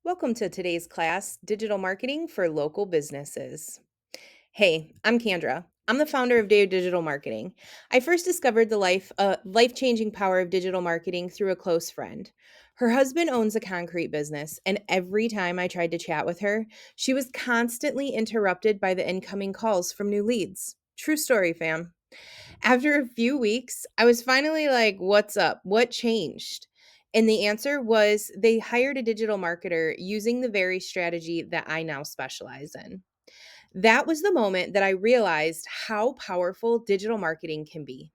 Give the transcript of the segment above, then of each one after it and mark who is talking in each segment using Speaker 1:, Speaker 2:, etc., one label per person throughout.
Speaker 1: Welcome to today's class, Digital Marketing for Local Businesses. Hey, I'm Kendra. I'm the founder of DeoDigital Marketing. I first discovered the life-changing power of digital marketing through a close friend. Her husband owns a concrete business, and every time I tried to chat with her, she was constantly interrupted by the incoming calls from new leads. True story, fam. After a few weeks, I was finally like, what's up? What changed? And the answer was they hired a digital marketer using the very strategy that I now specialize in. That was the moment that I realized how powerful digital marketing can be.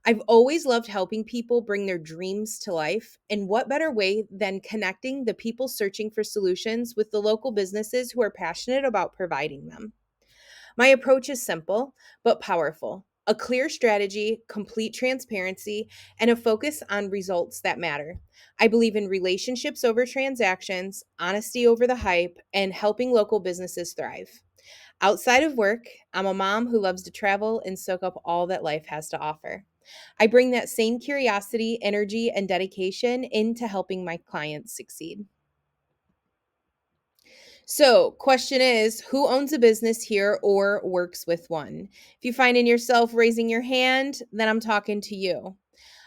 Speaker 1: I've always loved helping people bring their dreams to life. And what better way than connecting the people searching for solutions with the local businesses who are passionate about providing them? My approach is simple but powerful: a clear strategy, complete transparency, and a focus on results that matter. I believe in relationships over transactions, honesty over the hype, and helping local businesses thrive. Outside of work, I'm a mom who loves to travel and soak up all that life has to offer. I bring that same curiosity, energy, and dedication into helping my clients succeed. So, question is, who owns a business here or works with one? If you find in yourself raising your hand, then I'm talking to you.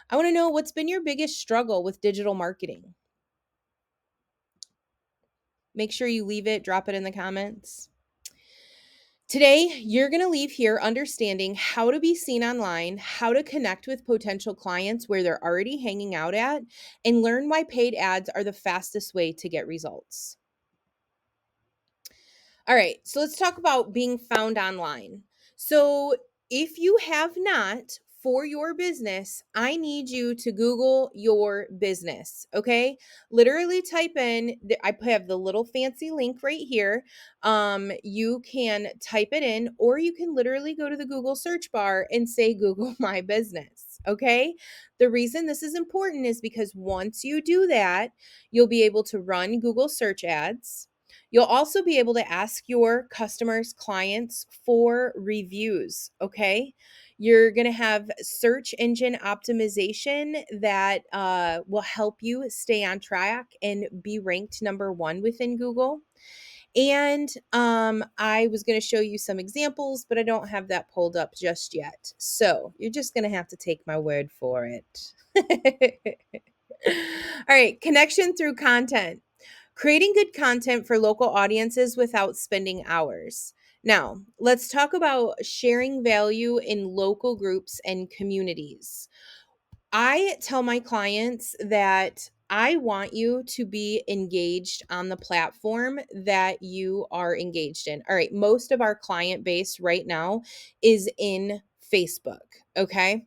Speaker 1: I want to know what's been your biggest struggle with digital marketing. Make sure you leave it, drop it in the comments. Today, you're going to leave here understanding how to be seen online, how to connect with potential clients where they're already hanging out at, and learn why paid ads are the fastest way to get results. All right, so let's talk about being found online. So, if you have not, for your business, I need you to Google your business, okay? Literally type in, I have the little fancy link right here. You can type it in, or you can literally go to the Google search bar and say, Google my business, okay? The reason this is important is because once you do that, you'll be able to run Google search ads. You'll also be able to ask your customers, clients for reviews, okay? You're going to have search engine optimization that will help you stay on track and be ranked number one within Google. And I was going to show you some examples, but I don't have that pulled up just yet. So you're just going to have to take my word for it. All right, connection through content. Creating good content for local audiences without spending hours. Now, let's talk about sharing value in local groups and communities. I tell my clients that I want you to be engaged on the platform that you are engaged in. All right, most of our client base right now is in Facebook, okay?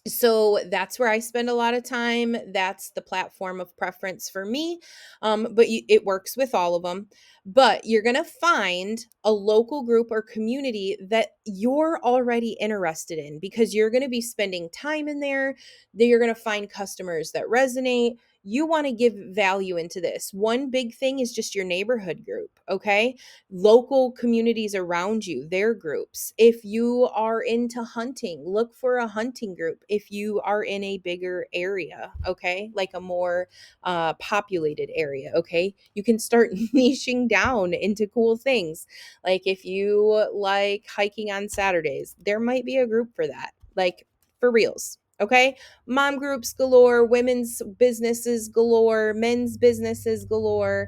Speaker 1: So that's where I spend a lot of time. That's the platform of preference for me. But it works with all of them. But you're going to find a local group or community that you're already interested in because you're going to be spending time in there. That you're going to find customers that resonate. You want to give value into this. One big thing is just your neighborhood group, okay? Local communities around you, their groups. If you are into hunting, look for a hunting group. If you are in a bigger area, okay, like a more populated area, okay, you can start niching down into cool things. Like if you like hiking on Saturdays, there might be a group for that, like for reals. Okay. Mom groups galore, women's businesses galore, men's businesses galore,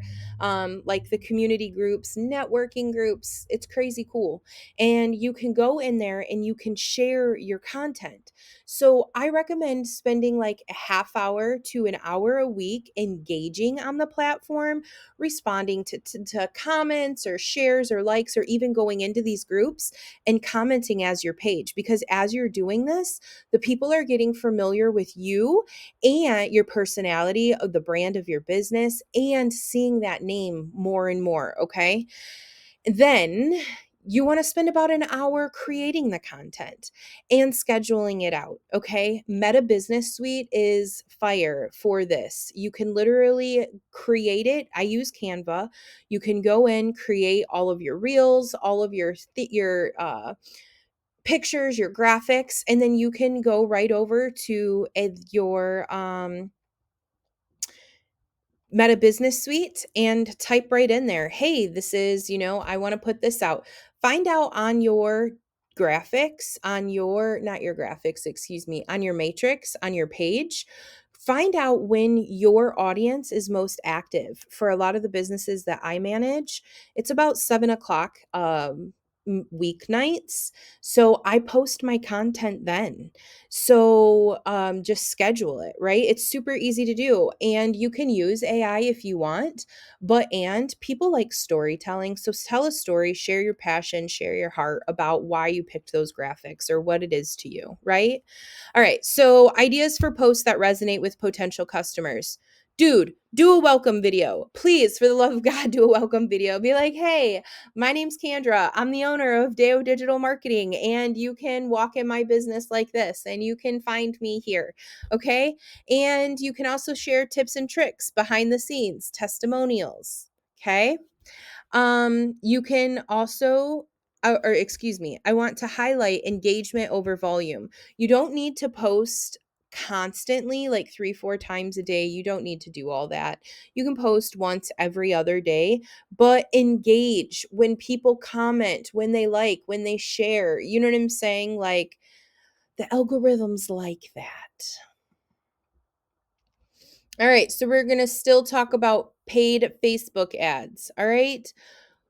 Speaker 1: like the community groups, networking groups. It's crazy cool. And you can go in there and you can share your content. So I recommend spending like a half hour to an hour a week engaging on the platform, responding to comments or shares or likes, or even going into these groups and commenting as your page. Because as you're doing this, the people are getting familiar with you and your personality of the brand of your business and seeing that name more and more, okay? Then you want to spend about an hour creating the content and scheduling it out, okay? Meta Business Suite is fire for this. You can literally create it. I use Canva. You can go in, create all of your reels, all of your pictures, your graphics, and then you can go right over to your Meta Business Suite and type right in there, hey, this is, I want to put this out. Find out on your graphics, on your, not your graphics, excuse me, on your matrix, on your page. Find out when your audience is most active. For a lot of the businesses that I manage, it's about 7 o'clock weeknights. So I post my content then. So just schedule it, right? It's super easy to do. And you can use AI if you want, and people like storytelling. So tell a story, share your passion, share your heart about why you picked those graphics or what it is to you, right? All right. So ideas for posts that resonate with potential customers. Dude, do a welcome video. Please, for the love of God, do a welcome video. Be like, hey, my name's Kendra. I'm the owner of DeoDigital Marketing, and you can walk in my business like this, and you can find me here. Okay. And you can also share tips and tricks behind the scenes, testimonials. Okay. You can also, or excuse me, I want to highlight engagement over volume. You don't need to post constantly, like 3-4 times a day. You don't need to do all that. You can post once every other day, but engage when people comment, when they like, when they share. You know what I'm saying? Like, the algorithms like that. All right, so we're going to still talk about paid Facebook ads. All right.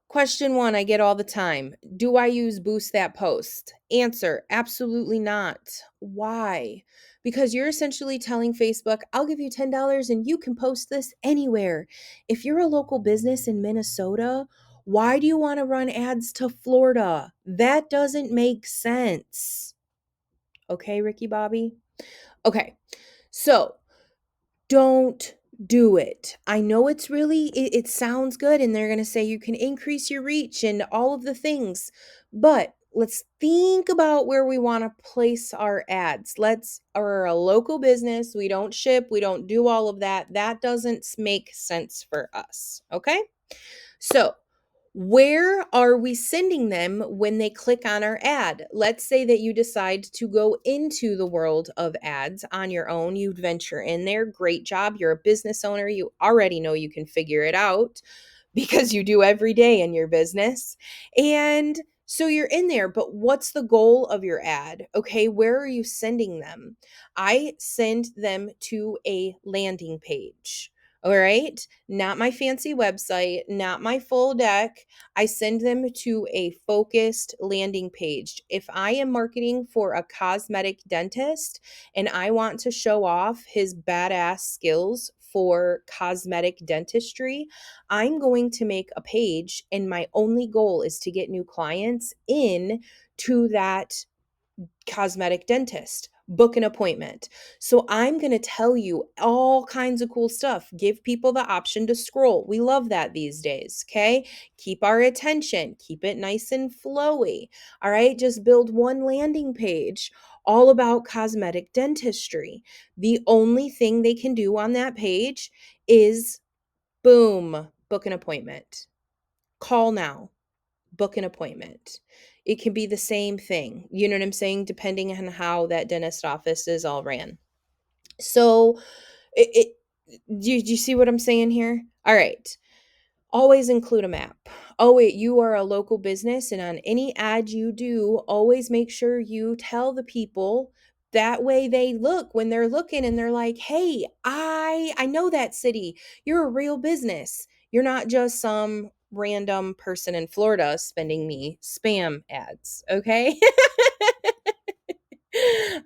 Speaker 1: Question one, I get all the time. Do I use Boost That Post? Answer, absolutely not. Why? Because you're essentially telling Facebook, I'll give you $10 and you can post this anywhere. If you're a local business in Minnesota, why do you want to run ads to Florida? That doesn't make sense. Okay, Ricky Bobby? Okay, so don't do it. I know it sounds good and they're going to say you can increase your reach and all of the things, but let's think about where we want to place our ads. We're a local business. We don't ship. We don't do all of that. That doesn't make sense for us. Okay. So where are we sending them when they click on our ad? Let's say that you decide to go into the world of ads on your own. You venture in there. Great job. You're a business owner. You already know you can figure it out because you do every day in your business. And so you're in there, but what's the goal of your ad? Okay, where are you sending them? I send them to a landing page. All right, not my fancy website, not my full deck. I send them to a focused landing page. If I am marketing for a cosmetic dentist and I want to show off his badass skills for cosmetic dentistry, I'm going to make a page, and my only goal is to get new clients in to that cosmetic dentist. Book an appointment. So I'm going to tell you all kinds of cool stuff. Give people the option to scroll. We love that these days. Okay. Keep our attention. Keep it nice and flowy. All right. Just build one landing page all about cosmetic dentistry. The only thing they can do on that page is boom, book an appointment. Call now, book an appointment. It can be the same thing. You know what I'm saying? Depending on how that dentist office is all ran. So, do you see what I'm saying here? All right. Always include a map. Oh, wait, you are a local business, and on any ad you do, always make sure you tell the people. That way they look when they're looking and they're like, hey, I know that city. You're a real business. You're not just some random person in Florida spending me spam ads. Okay.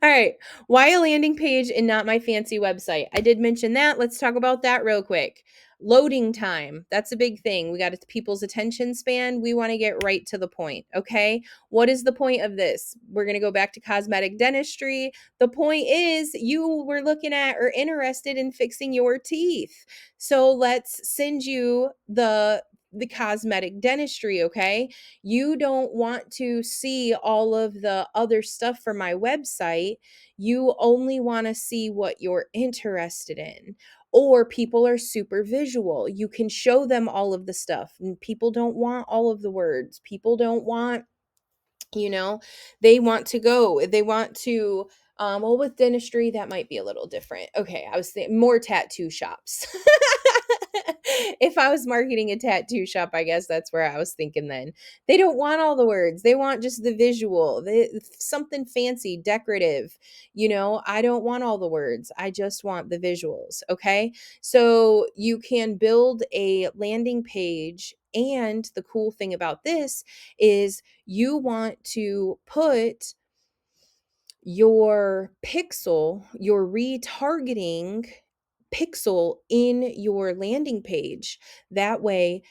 Speaker 1: All right. Why a landing page and not my fancy website? I did mention that. Let's talk about that real quick. Loading time. That's a big thing. We got people's attention span. We want to get right to the point. Okay. What is the point of this? We're going to go back to cosmetic dentistry. The point is you were looking at or interested in fixing your teeth. So let's send you the cosmetic dentistry, okay? You don't want to see all of the other stuff from my website. You only want to see what you're interested in. Or people are super visual. You can show them all of the stuff. And people don't want all of the words. People don't want, you know, they want to well, with dentistry, that might be a little different. Okay, I was thinking more tattoo shops. If I was marketing a tattoo shop, I guess that's where I was thinking then. They don't want all the words. They want just the visual, something fancy, decorative. I don't want all the words. I just want the visuals. Okay. So you can build a landing page. And the cool thing about this is you want to put your pixel, your retargeting pixel in your landing page. That way,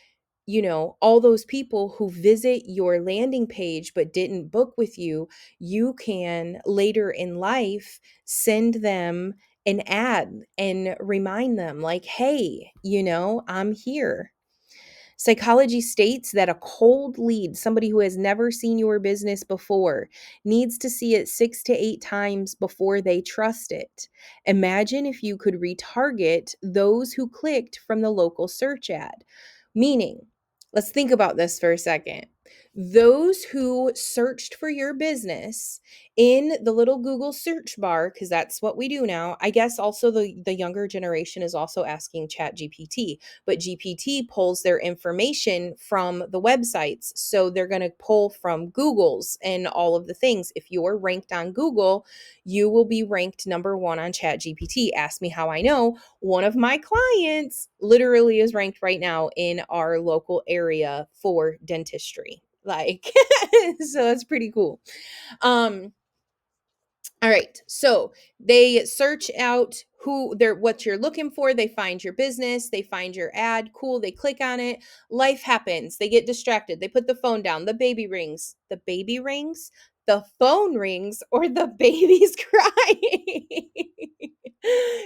Speaker 1: all those people who visit your landing page but didn't book with you, you can later in life send them an ad and remind them, like, hey, I'm here. Psychology states that a cold lead, somebody who has never seen your business before, needs to see it 6 to 8 times before they trust it. Imagine if you could retarget those who clicked from the local search ad. Meaning, let's think about this for a second. Those who searched for your business in the little Google search bar, because that's what we do now. I guess also the younger generation is also asking Chat GPT, but GPT pulls their information from the websites. So they're going to pull from Google's and all of the things. If you're ranked on Google, you will be ranked number one on Chat GPT. Ask me how I know. One of my clients literally is ranked right now in our local area for dentistry. Like, so that's pretty cool. All right. So they search out what you're looking for. They find your business. They find your ad. Cool. They click on it. Life happens. They get distracted. They put the phone down. The baby rings. The baby rings. The phone rings, or the baby's crying.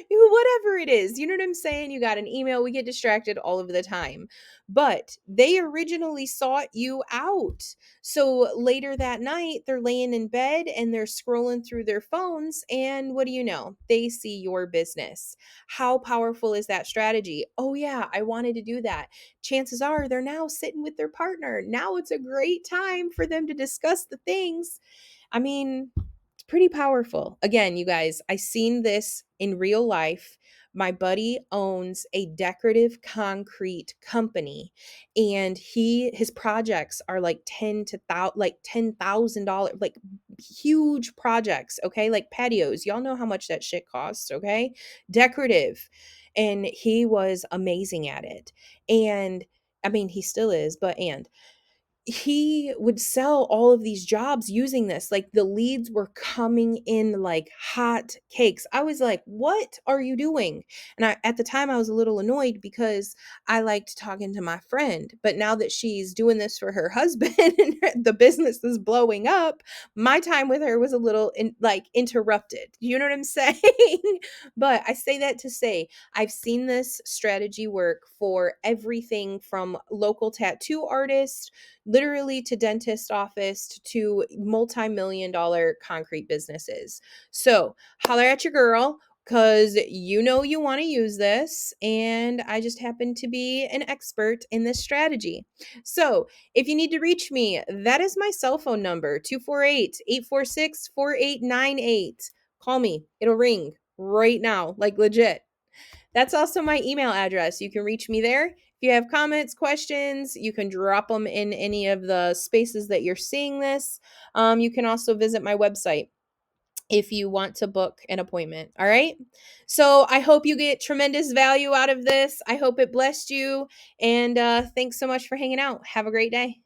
Speaker 1: Whatever it is. You know what I'm saying? You got an email. We get distracted all of the time. But they originally sought you out. So later that night, they're laying in bed and they're scrolling through their phones. And what do you know? They see your business. How powerful is that strategy? Oh, yeah, I wanted to do that. Chances are they're now sitting with their partner. Now it's a great time for them to discuss the things. I mean, it's pretty powerful. Again, you guys, I seen this in real life. My buddy owns a decorative concrete company, and his projects are like $10,000, like huge projects, okay? Like patios. Y'all know how much that shit costs, okay? Decorative. And he was amazing at it. And I mean, he still is, but he would sell all of these jobs using this. Like, the leads were coming in like hot cakes. I was like, what are you doing? And at the time I was a little annoyed because I liked talking to my friend, but now that she's doing this for her husband and the business is blowing up, my time with her was a little interrupted. You know what I'm saying? But I say that to say I've seen this strategy work for everything from local tattoo artists literally to dentist office to multi-million dollar concrete businesses. So holler at your girl, because you want to use this, and I just happen to be an expert in this strategy. So if you need to reach me, that is my cell phone number, 248-846-4898. Call me. It'll ring right now, like legit. That's also my email address. You can reach me there. If you have comments, questions, you can drop them in any of the spaces that you're seeing this. You can also visit my website if you want to book an appointment. All right. So I hope you get tremendous value out of this. I hope it blessed you. And thanks so much for hanging out. Have a great day.